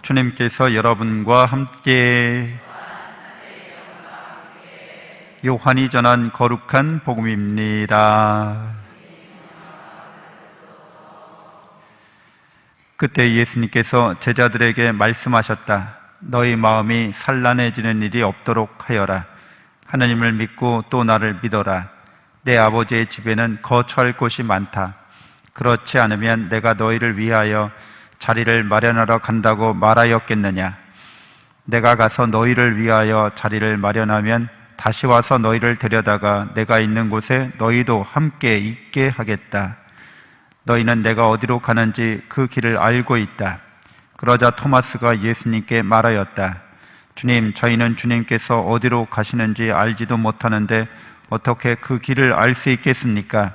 주님께서 여러분과 함께 요한이 전한 거룩한 복음입니다. 그때 예수님께서 제자들에게 말씀하셨다. 너희 마음이 산란해지는 일이 없도록 하여라. 하나님을 믿고 또 나를 믿어라. 내 아버지의 집에는 거처할 곳이 많다. 그렇지 않으면 내가 너희를 위하여 자리를 마련하러 간다고 말하였겠느냐. 내가 가서 너희를 위하여 자리를 마련하면 다시 와서 너희를 데려다가 내가 있는 곳에 너희도 함께 있게 하겠다. 너희는 내가 어디로 가는지 그 길을 알고 있다. 그러자 토마스가 예수님께 말하였다. 주님, 저희는 주님께서 어디로 가시는지 알지도 못하는데 어떻게 그 길을 알 수 있겠습니까?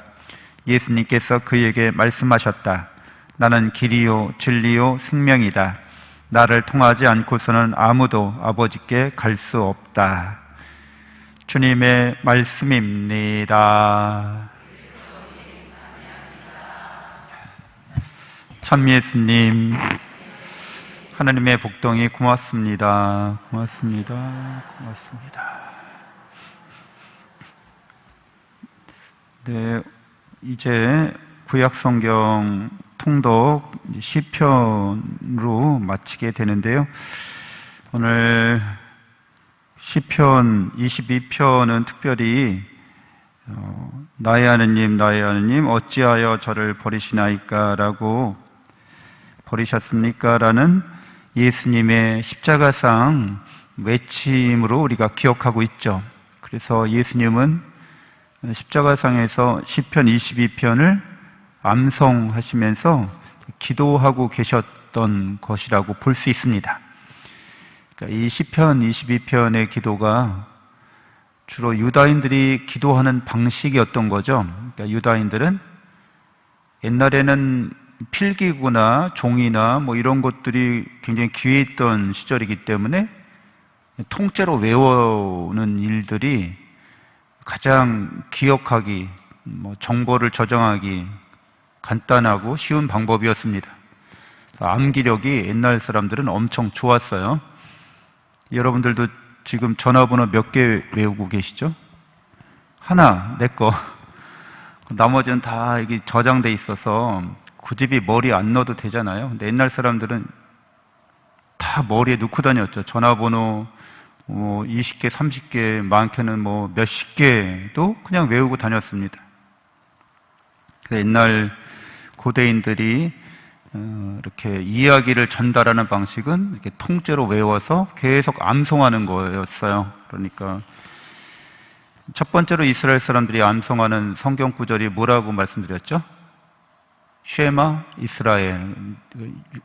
예수님께서 그에게 말씀하셨다. 나는 길이요 진리요 생명이다. 나를 통하지 않고서는 아무도 아버지께 갈 수 없다. 주님의 말씀입니다. 참 예수님, 하나님의 복덩이 고맙습니다. 고맙습니다. 고맙습니다. 네, 이제 구약성경 통독 시편으로 마치게 되는데요. 오늘 시편 22편은 특별히 나의 하느님 나의 하느님 어찌하여 저를 버리시나이까 라고 버리셨습니까? 라는 예수님의 십자가상 외침으로 우리가 기억하고 있죠. 그래서 예수님은 십자가상에서 시편 22편을 암송하시면서 기도하고 계셨던 것이라고 볼 수 있습니다. 그러니까 이 시편 22편의 기도가 주로 유다인들이 기도하는 방식이었던 거죠. 그러니까 유다인들은 옛날에는 필기구나 종이나 뭐 이런 것들이 굉장히 귀했던 시절이기 때문에 통째로 외우는 일들이 가장 기억하기, 정보를 저장하기 간단하고 쉬운 방법이었습니다. 암기력이 옛날 사람들은 엄청 좋았어요. 여러분들도 지금 전화번호 몇 개 외우고 계시죠? 하나, 내 거. 나머지는 다 이게 저장돼 있어서 굳이 머리에 안 넣어도 되잖아요. 근데 옛날 사람들은 다 머리에 넣고 다녔죠. 전화번호 20개, 30개, 많게는 몇십 개도 그냥 외우고 다녔습니다. 옛날 고대인들이 이렇게 이야기를 전달하는 방식은 이렇게 통째로 외워서 계속 암송하는 거였어요. 그러니까 첫 번째로 이스라엘 사람들이 암송하는 성경 구절이 뭐라고 말씀드렸죠? 쉐마 이스라엘,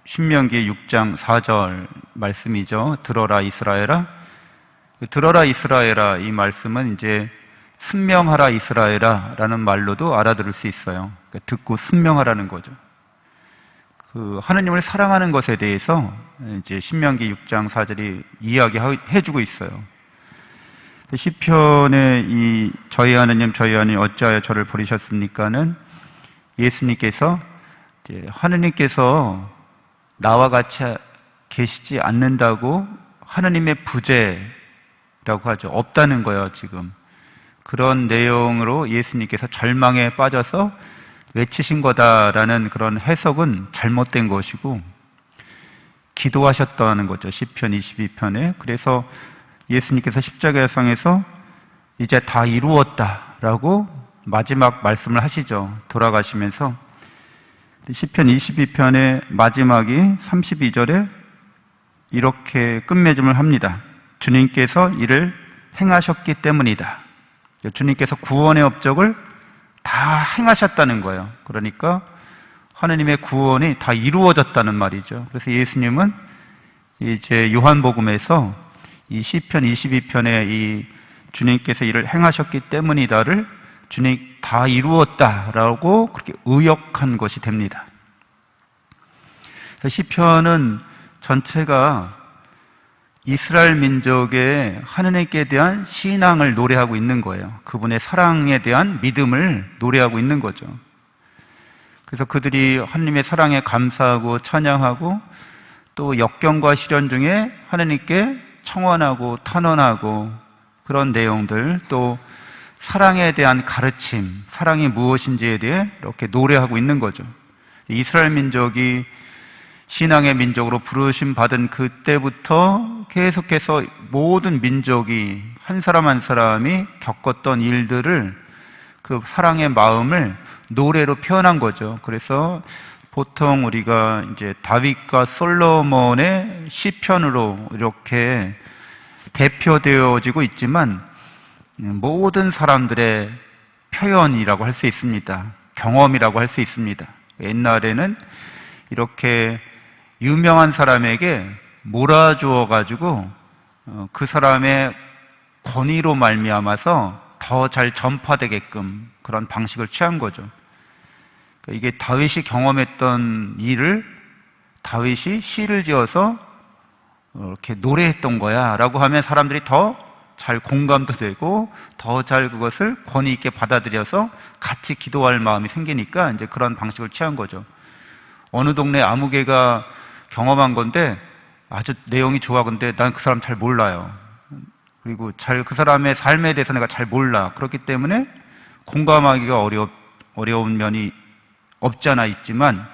신명기 6장 4절 말씀이죠. 들어라 이스라엘아. 들어라 이스라엘아, 이 말씀은 이제 순명하라 이스라엘아 라는 말로도 알아들을 수 있어요. 그러니까 듣고 순명하라는 거죠. 하느님을 사랑하는 것에 대해서 이제 신명기 6장 4절이 이야기해주고 있어요. 시편의 이 저희 하느님 어찌하여 저를 버리셨습니까는 예수님께서 이제 하느님께서 나와 같이 계시지 않는다고 하느님의 부재라고 하죠. 없다는 거예요, 지금. 그런 내용으로 예수님께서 절망에 빠져서 외치신 거다라는 그런 해석은 잘못된 것이고 기도하셨다는 거죠. 시편 22편에. 그래서 예수님께서 십자가상에서 이제 다 이루었다라고 마지막 말씀을 하시죠. 돌아가시면서. 시편 22편의 마지막이 32절에 이렇게 끝맺음을 합니다. 주님께서 이를 행하셨기 때문이다. 주님께서 구원의 업적을 다 행하셨다는 거예요. 그러니까 하느님의 구원이 다 이루어졌다는 말이죠. 그래서 예수님은 이제 요한복음에서 이 시편 22편에 이 주님께서 이를 행하셨기 때문이다를 주님 다 이루었다라고 그렇게 의역한 것이 됩니다. 시편은 전체가 이스라엘 민족의 하느님께 대한 신앙을 노래하고 있는 거예요. 그분의 사랑에 대한 믿음을 노래하고 있는 거죠. 그래서 그들이 하느님의 사랑에 감사하고 찬양하고 또 역경과 시련 중에 하나님께 청원하고 탄원하고 그런 내용들, 또 사랑에 대한 가르침, 사랑이 무엇인지에 대해 이렇게 노래하고 있는 거죠. 이스라엘 민족이 신앙의 민족으로 부르심 받은 그때부터 계속해서 모든 민족이 한 사람 한 사람이 겪었던 일들을, 그 사랑의 마음을 노래로 표현한 거죠. 그래서 보통 우리가 이제 다윗과 솔로몬의 시편으로 이렇게 대표되어지고 있지만 모든 사람들의 표현이라고 할 수 있습니다. 경험이라고 할 수 있습니다. 옛날에는 이렇게 유명한 사람에게 몰아주어 가지고 그 사람의 권위로 말미암아서 더 잘 전파되게끔 그런 방식을 취한 거죠. 이게 다윗이 경험했던 일을 다윗이 시를 지어서 이렇게 노래했던 거야 라고 하면 사람들이 더 잘 공감도 되고 더 잘 그것을 권위 있게 받아들여서 같이 기도할 마음이 생기니까 이제 그런 방식을 취한 거죠. 어느 동네 아무개가 경험한 건데 아주 내용이 좋아. 근데 난 그 사람 잘 몰라요. 그리고 잘 그 사람의 삶에 대해서 내가 잘 몰라. 그렇기 때문에 공감하기가 어려운 면이 없지 않아 있지만,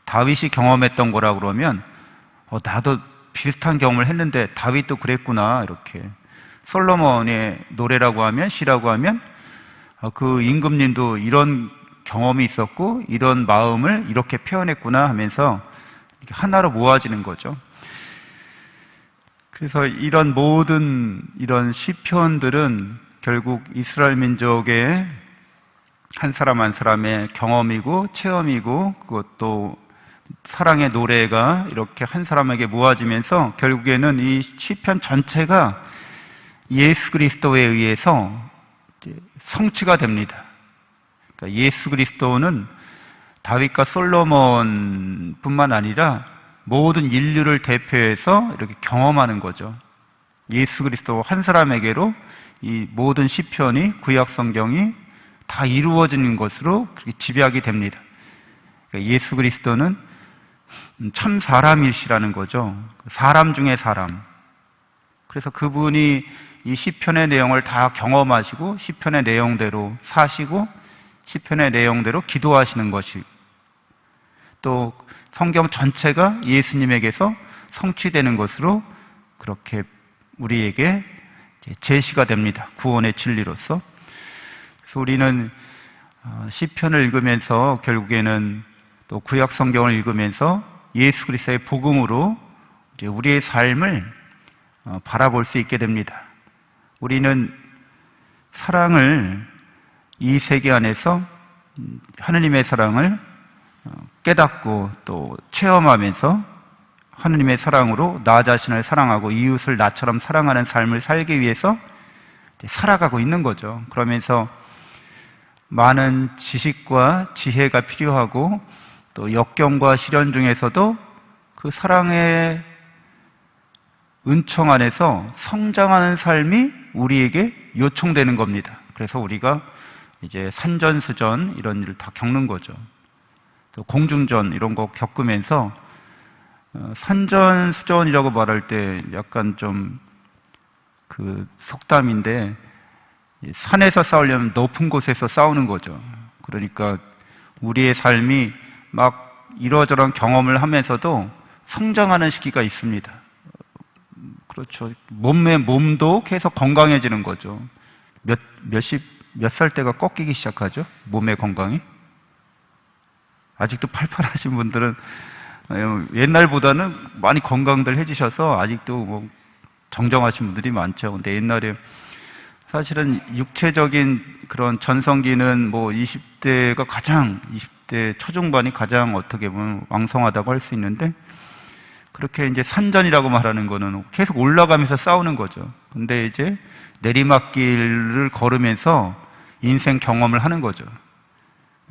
다윗이 경험했던 거라 그러면 나도 비슷한 경험을 했는데 다윗도 그랬구나, 이렇게. 솔로몬의 노래라고 하면, 시라고 하면 그 임금님도 이런 경험이 있었고 이런 마음을 이렇게 표현했구나 하면서 하나로 모아지는 거죠. 그래서 이런 모든 이런 시편들은 결국 이스라엘 민족의 한 사람 한 사람의 경험이고 체험이고, 그것도 사랑의 노래가 이렇게 한 사람에게 모아지면서 결국에는 이 시편 전체가 예수 그리스도에 의해서 성취가 됩니다. 그러니까 예수 그리스도는 다윗과 솔로몬 뿐만 아니라 모든 인류를 대표해서 이렇게 경험하는 거죠. 예수 그리스도 한 사람에게로 이 모든 시편이, 구약 성경이 다 이루어지는 것으로 그렇게 집약이 됩니다. 그러니까 예수 그리스도는 참 사람이시라는 거죠. 사람 중에 사람. 그래서 그분이 이 시편의 내용을 다 경험하시고 시편의 내용대로 사시고 시편의 내용대로 기도하시는 것이, 또 성경 전체가 예수님에게서 성취되는 것으로 그렇게 우리에게 제시가 됩니다. 구원의 진리로서. 그래서 우리는 시편을 읽으면서 결국에는 또 구약 성경을 읽으면서 예수 그리스도의 복음으로 이제 우리의 삶을 바라볼 수 있게 됩니다. 우리는 사랑을, 이 세계 안에서 하느님의 사랑을 깨닫고 또 체험하면서 하느님의 사랑으로 나 자신을 사랑하고 이웃을 나처럼 사랑하는 삶을 살기 위해서 살아가고 있는 거죠. 그러면서 많은 지식과 지혜가 필요하고 또 역경과 시련 중에서도 그 사랑의 은총 안에서 성장하는 삶이 우리에게 요청되는 겁니다. 그래서 우리가 이제 산전수전 이런 일을 다 겪는 거죠. 또 공중전 이런 거 겪으면서 산전수전이라고 말할 때 약간 좀 그 속담인데, 산에서 싸우려면 높은 곳에서 싸우는 거죠. 그러니까 우리의 삶이 막 이러저런 경험을 하면서도 성장하는 시기가 있습니다. 그렇죠. 몸도 계속 건강해지는 거죠. 몇 살 때가 꺾이기 시작하죠? 몸의 건강이? 아직도 팔팔하신 분들은 옛날보다는 많이 건강들 해지셔서 아직도 뭐 정정하신 분들이 많죠. 근데 옛날에 사실은 육체적인 그런 전성기는 뭐 20대 초중반이 가장 어떻게 보면 왕성하다고 할 수 있는데, 그렇게 이제 산전이라고 말하는 거는 계속 올라가면서 싸우는 거죠. 근데 이제 내리막길을 걸으면서 인생 경험을 하는 거죠.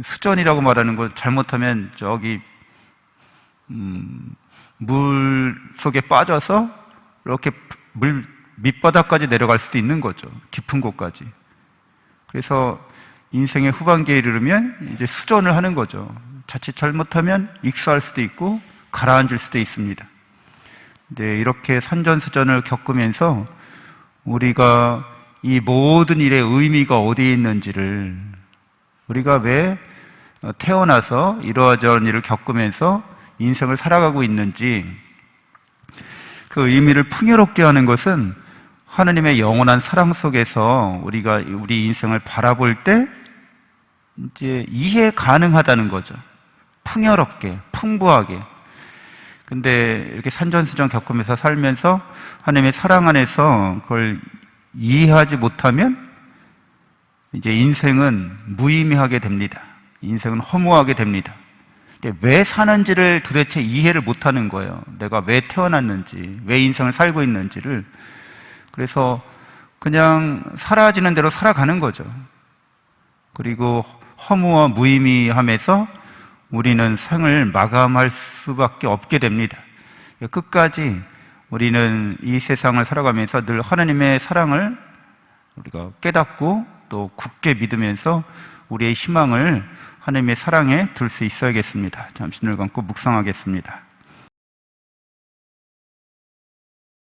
수전이라고 말하는 거, 잘못하면 저기 물 속에 빠져서 이렇게 물 밑바닥까지 내려갈 수도 있는 거죠. 깊은 곳까지. 그래서 인생의 후반기에 이르면 이제 수전을 하는 거죠. 자칫 잘못하면 익사할 수도 있고 가라앉을 수도 있습니다. 네, 이렇게 산전수전을 겪으면서 우리가 이 모든 일의 의미가 어디에 있는지를, 우리가 왜 태어나서 이러저런 일을 겪으면서 인생을 살아가고 있는지, 그 의미를 풍요롭게 하는 것은 하나님의 영원한 사랑 속에서 우리가 우리 인생을 바라볼 때 이제 이해 가능하다는 거죠. 풍요롭게, 풍부하게. 근데 이렇게 산전수전 겪으면서 살면서 하나님의 사랑 안에서 그걸 이해하지 못하면 이제 인생은 무의미하게 됩니다. 인생은 허무하게 됩니다. 왜 사는지를 도대체 이해를 못하는 거예요. 내가 왜 태어났는지, 왜 인생을 살고 있는지를. 그래서 그냥 사라지는 대로 살아가는 거죠. 그리고 허무와 무의미함에서 우리는 생을 마감할 수밖에 없게 됩니다. 끝까지 우리는 이 세상을 살아가면서 늘 하나님의 사랑을 우리가 깨닫고 또 굳게 믿으면서 우리의 희망을 하나님의 사랑에 둘 수 있어야겠습니다. 잠시 눈을 감고 묵상하겠습니다.